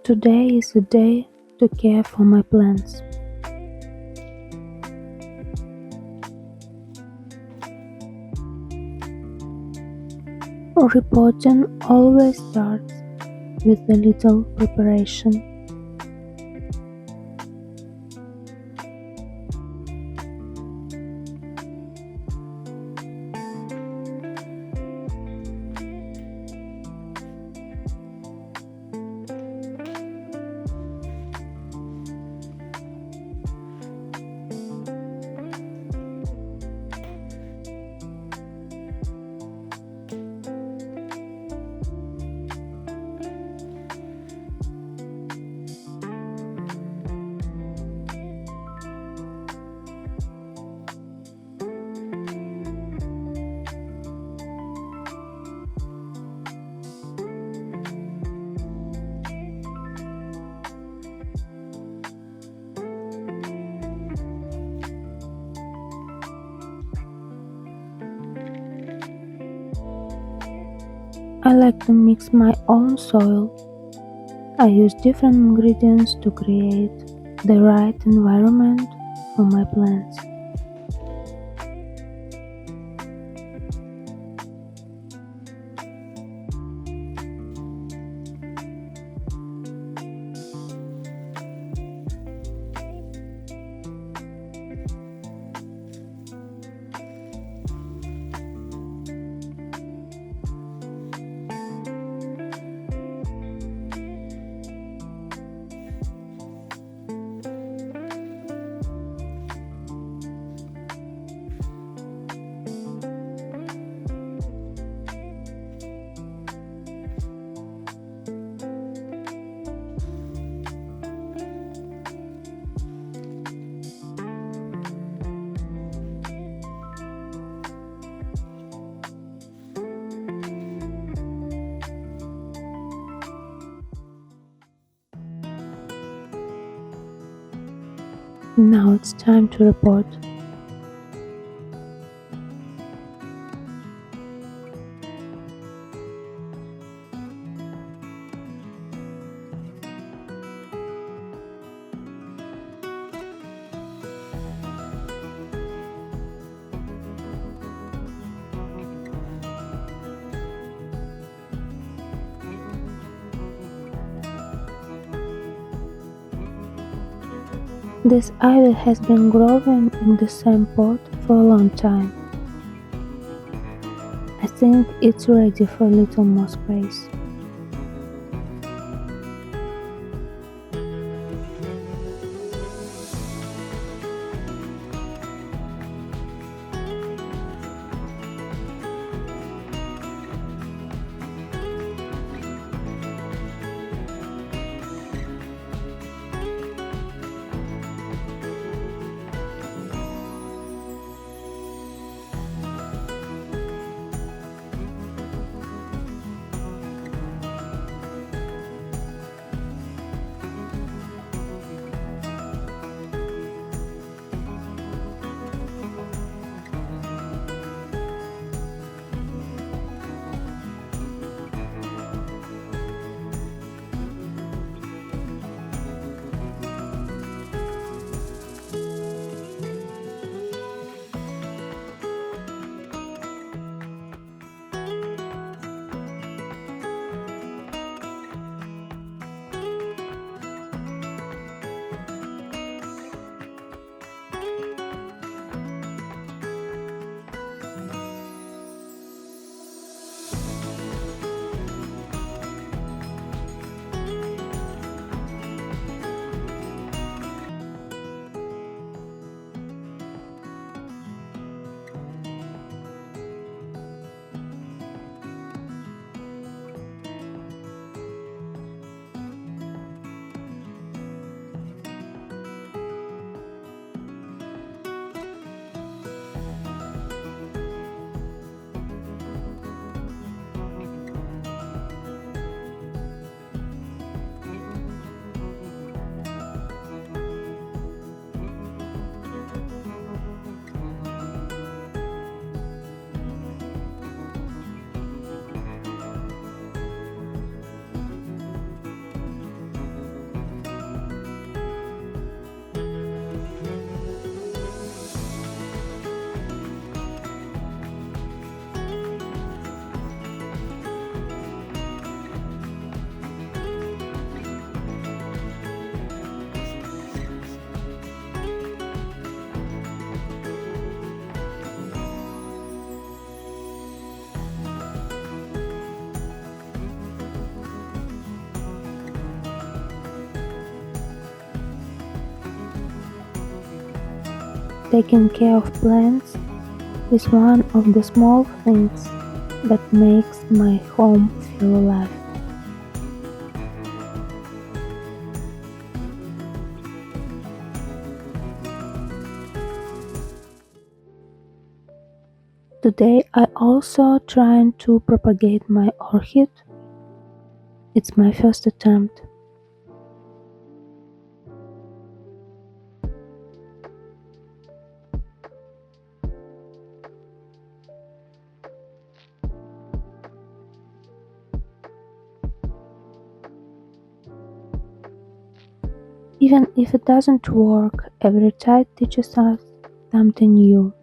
Today is the day to care for my plants. Repotting always starts with a little preparation. I like to mix my own soil. I use different ingredients to create the right environment for my plants. Now it's time to repot. This ivy has been growing in the same pot for a long time. I think it's ready for a little more space. Taking care of plants is one of the small things that makes my home feel alive. Today I also trying to propagate my orchid. It's my first attempt. Even if it doesn't work, every try teaches us something new.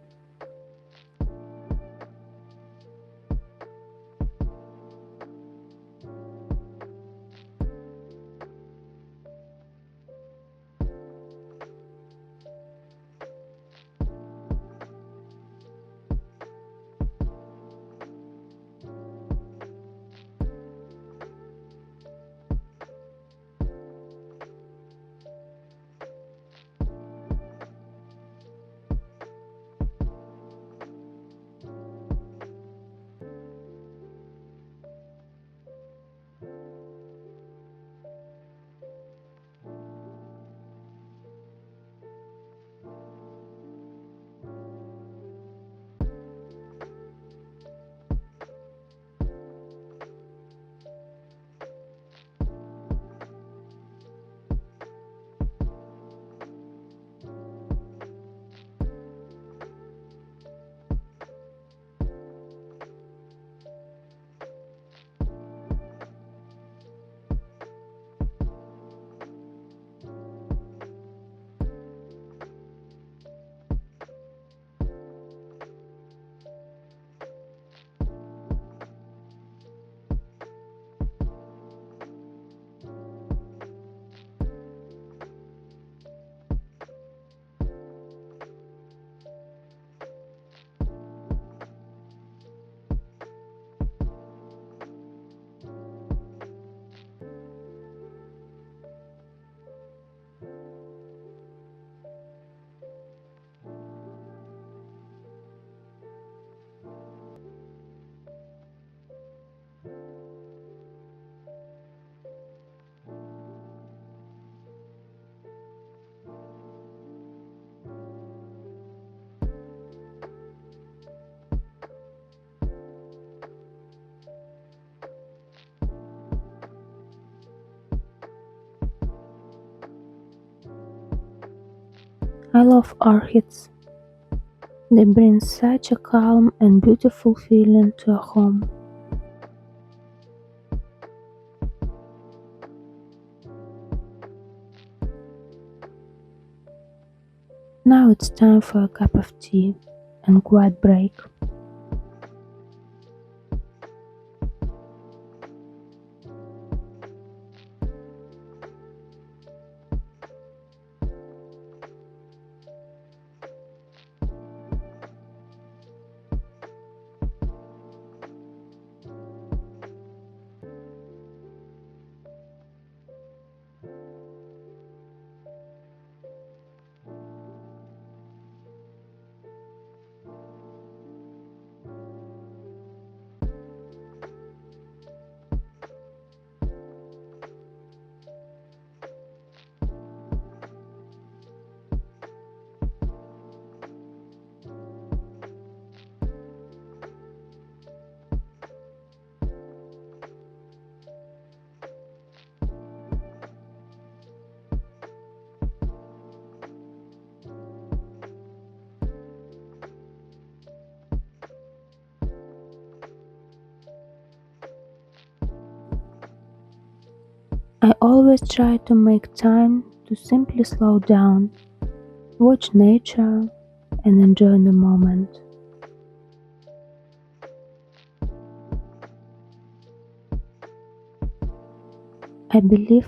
I love orchids. They bring such a calm and beautiful feeling to a home. Now it's time for a cup of tea and quiet break. I always try to make time to simply slow down, watch nature, and enjoy the moment. I believe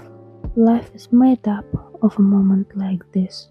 life is made up of a moment like this.